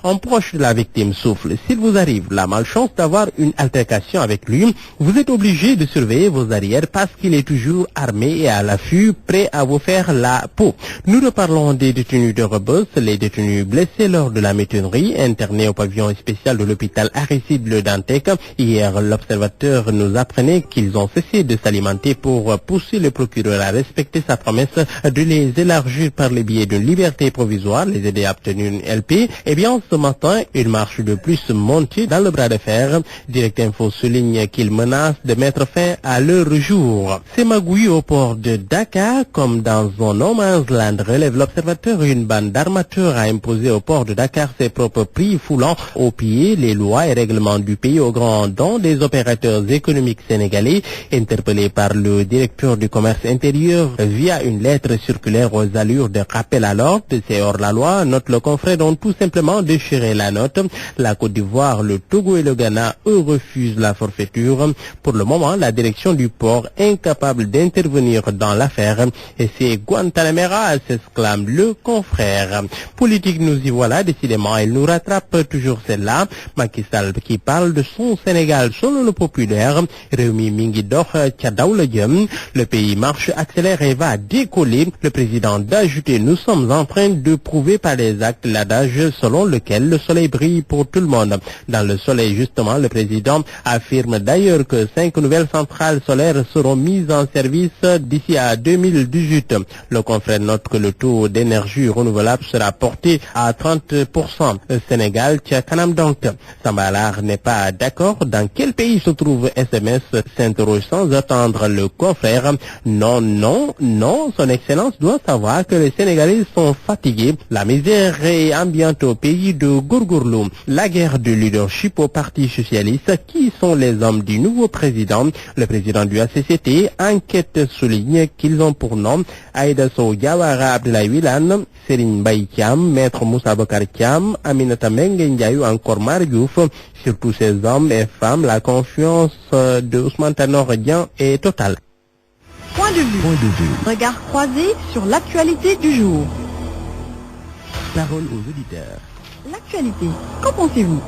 Un proche de la victime souffle. S'il vous arrive la malchance d'avoir une altercation avec lui, vous êtes obligé de surveiller vos arrières parce qu'il est toujours armé et à l'affût, prêt à vous faire la peau. Nous reparlons des détenus de Rebeuss, les détenus blessés lors de la mutinerie, internés au pavillon spécial de l'hôpital Aristide Le Dantec. Hier, l'Observateur nous apprenait qu'ils ont cessé de s'alimenter pour pousser le procureur à respecter sa promesse de les élargir par le biais d'une liberté provisoire, les aider à obtenir une LP. Eh bien, ce matin, une marche de plus montée dans le bras de fer. Direct Info souligne qu'ils menacent de mettre fin à leur jour. C'est magouille au port de Dakar, comme dans un no man's land, relève l'Observateur. Une bande d'armateurs a imposé au port de Dakar ses propres prix, foulant aux pieds les lois et règlements du pays au grand don des opérateurs économiques sénégalais. Interpellé par le directeur du commerce intérieur via une lettre circulaire aux allures de rappel à l'ordre, c'est hors la loi, note le confrère, dont tout simplement déchirer la note. La Côte d'Ivoire, le Togo et le Ghana, eux, refusent la forfaiture. Pour le moment, la direction du port, incapable d'intervenir dans l'affaire. Et c'est Guantanamera, s'exclame le confrère. Politique, nous y voilà, décidément, il nous rattrape toujours celle-là. Macky Sall qui parle de son Sénégal selon le populaire. Réumi Mingi Doh, Tchadaou le Djem. Le pays marche, accélère et va décoller. Le président d'ajouter, nous sommes en train de prouver par les actes l'adage selon lequel le soleil brille pour tout le monde. Dans le soleil, justement, le président affirme d'ailleurs que 5 nouvelles centrales solaires seront mises en service d'ici à 2018. Le confrère note que le taux d'énergie renouvelable sera porté à 30%. Le Sénégal, Tchakanam donc. Sambalar n'est pas d'accord. Dans quel pays se trouve SMS, s'interroge sans attendre le confrère. Non, son excellence doit savoir que les Sénégalais sont fatigués. La misère est ambiante au pays de Gourgourlou. La guerre de leadership au Parti socialiste. Qui sont les hommes du nouveau président? Le président du ACCT, enquête souligne qu'ils ont pour nom Aïda Sow Diawara Abdoulaye Wilane, Serigne Mbaye Thiam, Maître Moussa Bokar Thiam, Aminata Mbengue Ndiaye, encore Mari Diouf. Sur tous ces hommes et femmes, la confiance de Ousmane Tanor Dieng est totale. Point de vue. Regard croisé sur l'actualité du jour. Parole aux auditeurs. L'actualité, qu'en pensez-vous?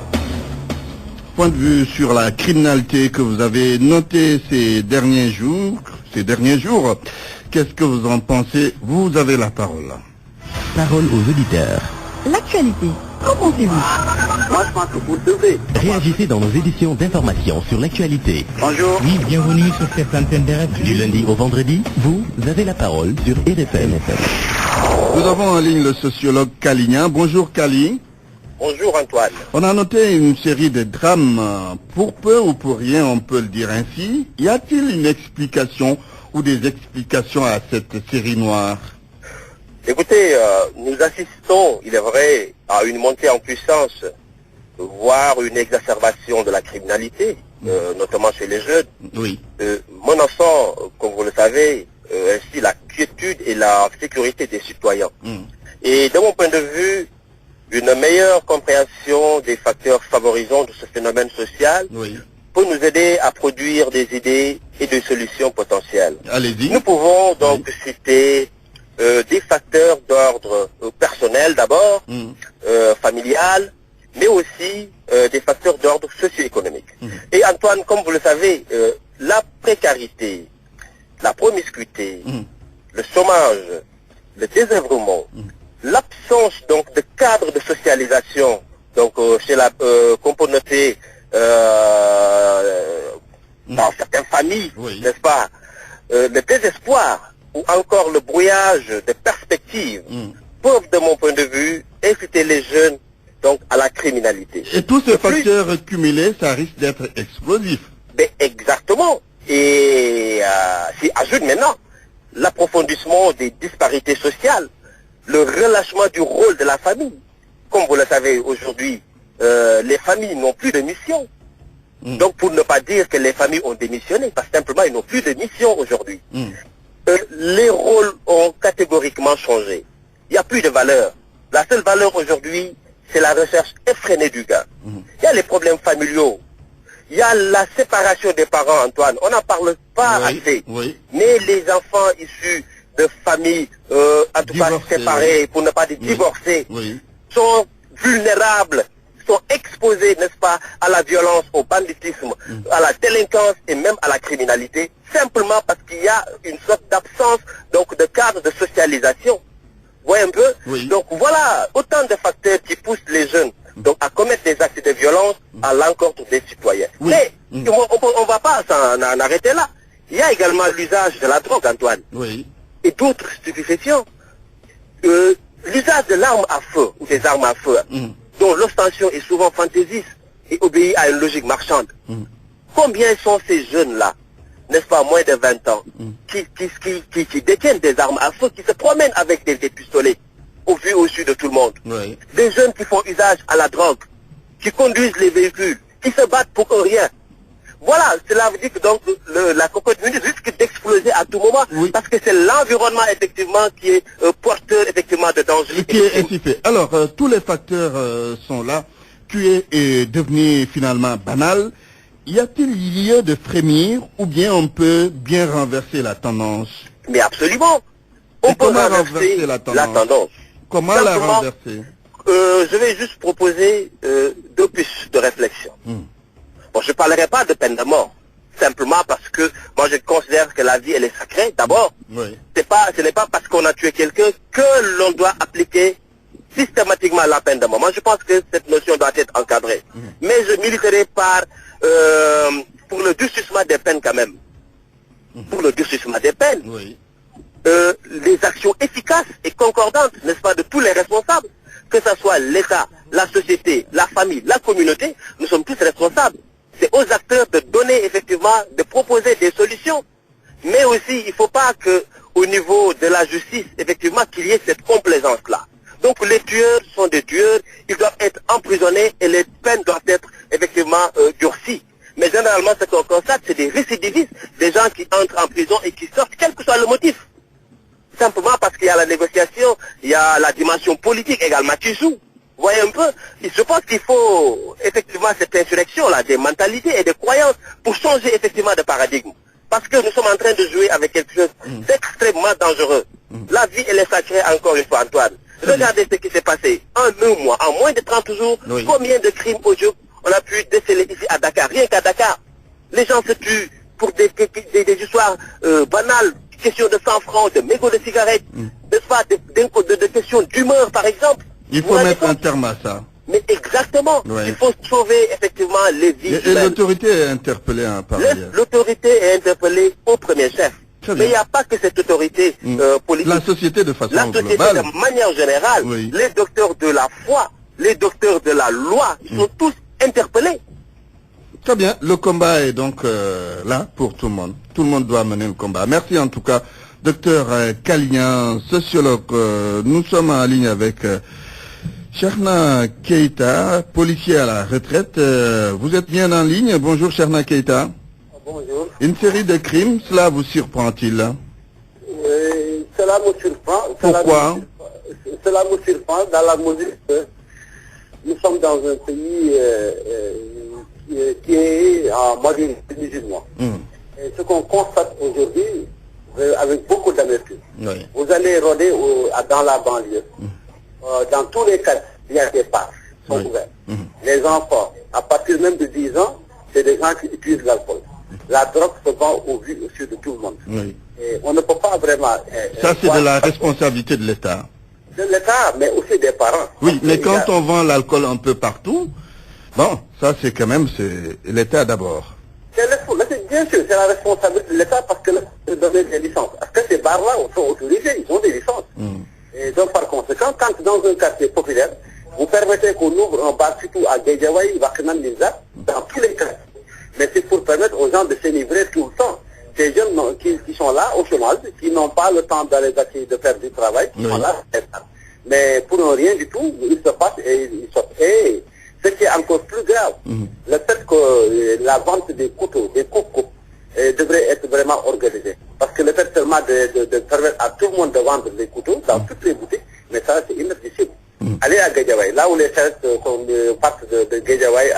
Point de vue sur la criminalité que vous avez noté ces derniers jours. Qu'est-ce que vous en pensez? Vous avez la parole. Parole aux auditeurs. L'actualité, qu'en pensez-vous? Moi, je pense que vous devez. Réagissez dans nos éditions d'information sur l'actualité. Bonjour. Oui, bienvenue sur cette antenne de RFM. Du lundi au vendredi, vous avez la parole sur RFM. Nous avons en ligne le sociologue Kalignan. Bonjour Kali. Bonjour Antoine. On a noté une série de drames, pour peu ou pour rien, on peut le dire ainsi. Y a-t-il une explication ou des explications à cette série noire? Écoutez, nous assistons, il est vrai, à une montée en puissance, voire une exacerbation de la criminalité, notamment chez les jeunes. Oui. Menaçant, comme vous le savez, ainsi la quiétude et la sécurité des citoyens. Et de mon point de vue, une meilleure compréhension des facteurs favorisants de ce phénomène social peut nous aider à produire des idées et de solutions potentielles. Allez-y. Nous pouvons donc citer des facteurs d'ordre personnel d'abord, familial, mais aussi des facteurs d'ordre socio-économique. Et Antoine, comme vous le savez, la précarité, la promiscuité, le chômage, le désœuvrement, l'absence donc de cadre de socialisation, donc chez la communauté dans certaines familles, n'est-ce pas, le désespoir ou encore le brouillage des perspectives peuvent, de mon point de vue, inciter les jeunes donc à la criminalité. Et tous ces facteurs cumulés, ça risque d'être explosif. Ben, exactement. Et s'y ajoute maintenant l'approfondissement des disparités sociales, le relâchement du rôle de la famille. Comme vous le savez aujourd'hui, les familles n'ont plus de mission. Donc pour ne pas dire que les familles ont démissionné, parce que simplement ils n'ont plus de mission aujourd'hui. Les rôles ont catégoriquement changé. Il n'y a plus de valeur. La seule valeur aujourd'hui, c'est la recherche effrénée du gain. Il y a les problèmes familiaux. Il y a la séparation des parents, Antoine. On n'en parle pas assez. Mais les enfants issus de familles, en tout cas séparées, pour ne pas dire divorcées, sont vulnérables, sont exposés, n'est-ce pas, à la violence, au banditisme, à la délinquance et même à la criminalité, simplement parce qu'il y a une sorte d'absence donc de cadre de socialisation. Vous voyez un peu? Donc voilà, autant de facteurs qui poussent les jeunes donc à commettre des actes de violence à l'encontre des citoyens. Mais on ne va pas s'en arrêter là. Il y a également l'usage de la drogue, Antoine, et d'autres stupéfiants. L'usage de l'arme à feu ou des armes à feu, dont l'obtention est souvent fantaisiste et obéit à une logique marchande. Combien sont ces jeunes-là, n'est-ce pas, moins de 20 ans, qui détiennent des armes à feu, qui se promènent avec des pistolets au vu au su de tout le monde. Des jeunes qui font usage à la drogue, qui conduisent les véhicules, qui se battent pour rien. Voilà, cela veut dire que donc la cocotte minute risque d'exploser à tout moment, parce que c'est l'environnement effectivement qui est porteur effectivement de danger. Et qui est ainsi fait. Alors, tous les facteurs sont là. Tu es devenu finalement banal. Y a-t-il lieu de frémir ou bien on peut bien renverser la tendance? Mais absolument. On peut renverser la tendance. Comment la renverser? Je vais juste proposer deux pistes de réflexion. Bon, je ne parlerai pas de peine de mort, simplement parce que moi je considère que la vie elle est sacrée. D'abord, ce n'est pas parce qu'on a tué quelqu'un que l'on doit appliquer systématiquement la peine de mort. Moi je pense que cette notion doit être encadrée. Mais je militerai pour le durcissement des peines quand même. Pour le durcissement des peines. Les actions efficaces et concordantes, n'est-ce pas, de tous les responsables, que ce soit l'État, la société, la famille, la communauté, nous sommes tous responsables. C'est aux acteurs de donner effectivement, de proposer des solutions. Mais aussi, il ne faut pas qu'au niveau de la justice, effectivement, qu'il y ait cette complaisance-là. Donc les tueurs sont des tueurs, ils doivent être emprisonnés et les peines doivent être effectivement durcies. Mais généralement, ce qu'on constate, c'est des récidivistes, des gens qui entrent en prison et qui sortent, quel que soit le motif. Simplement parce qu'il y a la négociation, il y a la dimension politique également qui joue. Vous voyez un peu, je pense qu'il faut effectivement cette insurrection-là, des mentalités et des croyances pour changer effectivement de paradigme. Parce que nous sommes en train de jouer avec quelque chose d'extrêmement dangereux. La vie, elle est sacrée encore une fois, Antoine. Regardez ce qui s'est passé en un mois, en moins de 30 jours, combien de crimes audio on a pu déceler ici à Dakar, rien qu'à Dakar. Les gens se tuent pour des histoires banales, questions de 100 francs, de mégots de cigarettes, n'est-ce pas, de questions d'humeur par exemple. Il faut mettre un terme à ça. Mais exactement, il faut sauver effectivement les vies. Et l'autorité est interpellée par ailleurs. L'autorité est interpellée au premier chef. Mais il n'y a pas que cette autorité politique. La société de façon globale. La société de manière générale, les docteurs de la foi, les docteurs de la loi, ils sont tous interpellés. Très bien, le combat est donc là pour tout le monde. Tout le monde doit mener le combat. Merci en tout cas, docteur Kalignan, sociologue. Nous sommes en ligne avec Cheikhna Keita, policier à la retraite. Vous êtes bien en ligne. Bonjour Cheikhna Keita. Bonjour. Une série de crimes, cela vous surprend-il? Cela me surprend. Pourquoi? Cela me surprend dans la mesure que nous sommes dans un pays qui est en majorité musulman. ce qu'on constate aujourd'hui, avec beaucoup d'amertume. Oui. Vous allez rôder dans la banlieue. Dans tous les cas, il y a des parcs qui sont ouverts. Les enfants, à partir même de 10 ans, c'est des gens qui utilisent l'alcool. La drogue se vend au vu aussi de tout le monde. Oui. Et on ne peut pas vraiment... Ça, c'est de la responsabilité de l'État. De l'État, mais aussi des parents. Oui, mais quand on vend l'alcool un peu partout, bon, ça c'est quand même l'État d'abord. Bien sûr, c'est la responsabilité de l'État parce que de donner des licences. Parce que ces bars-là sont autorisés, ils ont des licences. Et donc par conséquent, quand dans un quartier populaire, vous permettez qu'on ouvre un bar surtout à Guédiawaye, Wakhinane Nimzatt, dans tous les cas. Mais c'est pour permettre aux gens de s'enivrer tout le temps. Ces jeunes qui sont là au chômage, qui n'ont pas le temps d'aller de faire du travail, qui sont là. Mais pour rien du tout, ils se passent et ils sortent. Et ce qui est encore plus grave, le fait que la vente des couteaux, des coupes, devrait être vraiment organisée. Parce que le fait seulement de permettre à tout le monde de vendre des couteaux dans toutes les boutiques, mais ça c'est inadmissible. Allez à Guédiawaye, là où les charrettes partent de Guédiawaye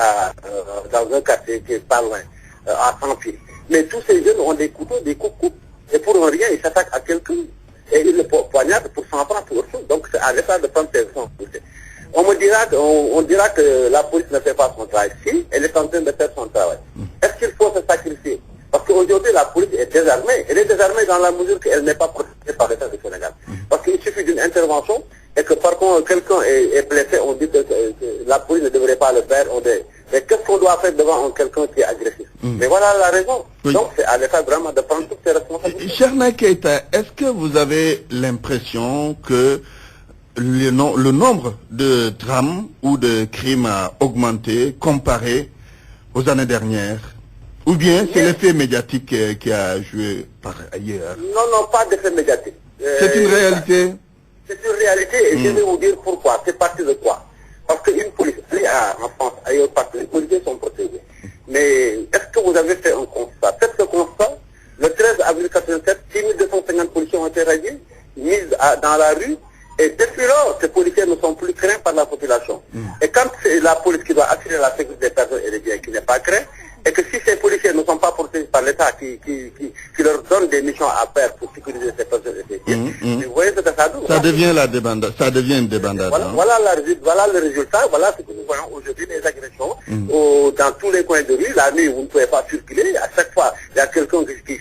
dans un quartier qui est pas loin, à 100 pieds. Mais tous ces jeunes ont des couteaux, des coupes, et pour rien, ils s'attaquent à quelqu'un, et ils le poignardent pour 100 francs pour autre chose. Donc c'est à l'État de prendre ses responsabilités. On dira que la police ne fait pas son travail. Si, elle est en train de faire son travail. Est-ce qu'il faut se sacrifier? Parce qu'aujourd'hui, la police est désarmée. Elle est désarmée dans la mesure qu'elle n'est pas protégée par l'État du Sénégal. Parce qu'il suffit d'une intervention et que par contre quelqu'un est blessé, on dit que la police ne devrait pas le faire. Mais qu'est-ce qu'on doit faire devant quelqu'un qui est agressif? Mais voilà la raison. Oui. Donc c'est à l'État vraiment de prendre toutes ses responsabilités. Cheikhna Keita, est-ce que vous avez l'impression que le nombre de drames ou de crimes a augmenté comparé aux années dernières? Ou bien c'est l'effet médiatique qui a joué par ailleurs? Non, pas d'effet médiatique. C'est une réalité? C'est une réalité et je vais vous dire pourquoi. C'est parti de quoi? Parce qu'une police, en France, ailleurs partout, les policiers sont protégés. Mais est-ce que vous avez fait un constat? Faites ce constat. Le 13 avril 1987, 6250 policiers ont été radiés, mis dans la rue. Et depuis lors, ces policiers ne sont plus craints par la population. Et quand c'est la police qui doit assurer la sécurité des personnes et des biens qui n'est pas craint, et que si ces policiers ne sont pas protégés par l'État qui leur donne des missions à faire pour sécuriser ces personnes et ces biens, vous voyez ce que ça donne. Ça devient la débandade. Ça devient une débandade. Voilà le résultat, voilà ce que nous voyons aujourd'hui, les agressions dans tous les coins de rue. La nuit, vous ne pouvez pas circuler. À chaque fois, il y a quelqu'un qui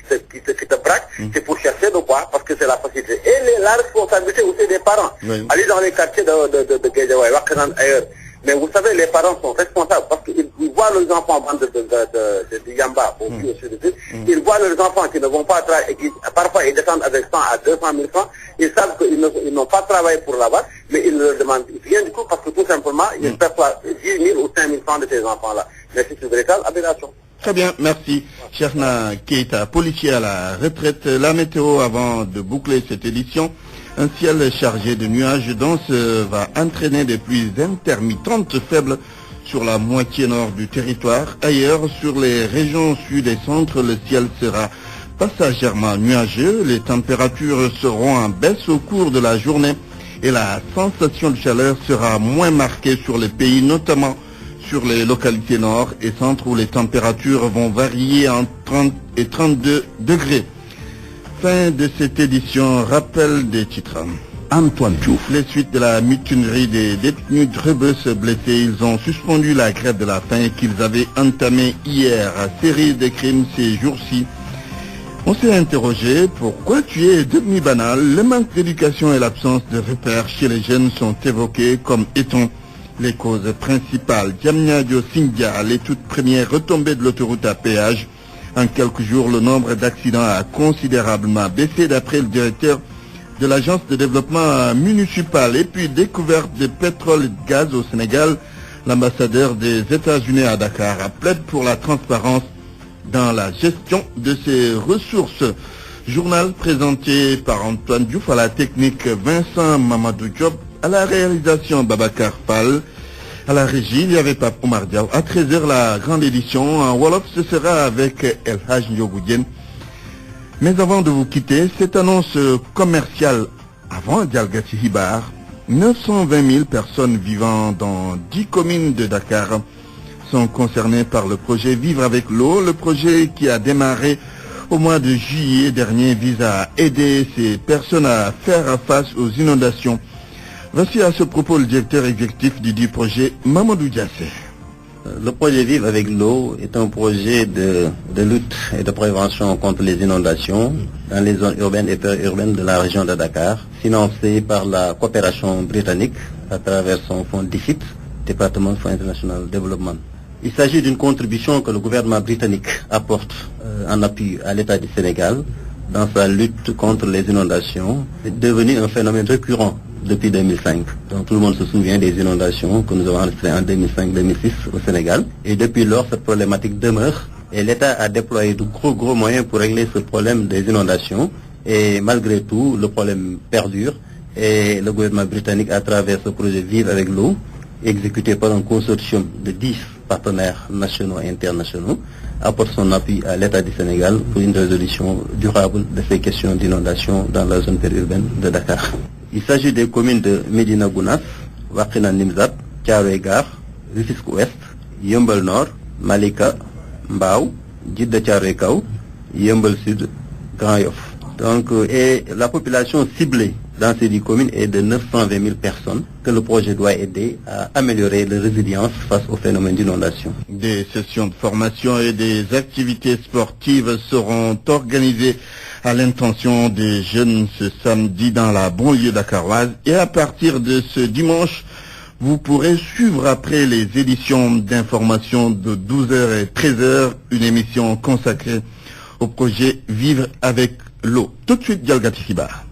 te braque. C'est pour chercher de quoi? Parce que c'est la facilité. Et la responsabilité aussi des parents. Allez dans les quartiers de Guédiawaye, Wakhinane, ailleurs. Mais vous savez, les parents sont responsables parce qu'ils voient leurs enfants vendre de yamba au pied au sud de ils voient leurs enfants qui ne vont pas travailler et qui parfois ils descendent avec 100 à 200 000 francs. Ils savent qu'ils n'ont pas travaillé pour là-bas, mais ils ne leur demandent rien du tout parce que tout simplement, ils perçoivent 10 000 ou 5 000 francs de ces enfants-là. Mais c'est une véritable aberration. Très bien, merci. Cheikhna Keita, policier à la retraite. La météo avant de boucler cette édition. Un ciel chargé de nuages denses va entraîner des pluies intermittentes faibles sur la moitié nord du territoire. Ailleurs, sur les régions sud et centre, le ciel sera passagèrement nuageux. Les températures seront en baisse au cours de la journée et la sensation de chaleur sera moins marquée sur le pays, notamment sur les localités nord et centre où les températures vont varier entre 30 et 32 degrés. Fin de cette édition, rappel des titres. Antoine Diouf. Les suites de la mutinerie des détenus de Rebeuss blessés, ils ont suspendu la grève de la faim qu'ils avaient entamée hier. Série de crimes ces jours-ci. On s'est interrogé pourquoi tuer est devenu banal. Le manque d'éducation et l'absence de repères chez les jeunes sont évoqués comme étant les causes principales. Diamniadio Sindia, les toutes premières retombées de l'autoroute à péage. En quelques jours, le nombre d'accidents a considérablement baissé d'après le directeur de l'agence de développement municipal. Et puis, découverte de pétrole et de gaz au Sénégal, l'ambassadeur des États-Unis à Dakar plaide pour la transparence dans la gestion de ces ressources. Journal présenté par Antoine Diouf, à la technique Vincent Mamadou Diop, à la réalisation Babacar Fall. À la régie, il y avait Pape Omar Diaw. À 13h, la grande édition en Wolof, ce sera avec El Haj Ndiogoudien. Mais avant de vous quitter, cette annonce commerciale avant Dialgati Hibar, 920 000 personnes vivant dans 10 communes de Dakar sont concernées par le projet Vivre avec l'eau, le projet qui a démarré au mois de juillet dernier vise à aider ces personnes à faire face aux inondations. Voici à ce propos le directeur exécutif du projet, Mamadou Diassé. Le projet Vivre avec l'eau est un projet de lutte et de prévention contre les inondations dans les zones urbaines et périurbaines de la région de Dakar, financé par la coopération britannique à travers son fonds DFID, Department for International Development. Il s'agit d'une contribution que le gouvernement britannique apporte en appui à l'État du Sénégal dans sa lutte contre les inondations. C'est devenu un phénomène récurrent depuis 2005. Donc tout le monde se souvient des inondations que nous avons enregistrées en 2005-2006 au Sénégal. Et depuis lors, cette problématique demeure. Et l'État a déployé de gros moyens pour régler ce problème des inondations. Et malgré tout, le problème perdure. Et le gouvernement britannique, à travers ce projet Vivre avec l'eau, exécuté par un consortium de 10 partenaires nationaux et internationaux, apporte son appui à l'État du Sénégal pour une résolution durable de ces questions d'inondation dans la zone périurbaine de Dakar. Il s'agit des communes de Médina Gounass, Wakhinane Nimzatt, Thiaroye Gare, Rufisque Ouest, Yeumbeul Nord, Malika, Mbao, Djiddah Thiaroye Kao, Yeumbeul Sud, Grand Yoff. Donc, et la population ciblée dans ces 10 communes est de 920 000 personnes que le projet doit aider à améliorer la résilience face au phénomène d'inondation. Des sessions de formation et des activités sportives seront organisées à l'intention des jeunes ce samedi dans la banlieue dakaroise. Et à partir de ce dimanche, vous pourrez suivre après les éditions d'information de 12h et 13h, une émission consacrée au projet Vivre avec l'eau. Tout de suite, Dialgati Fibar.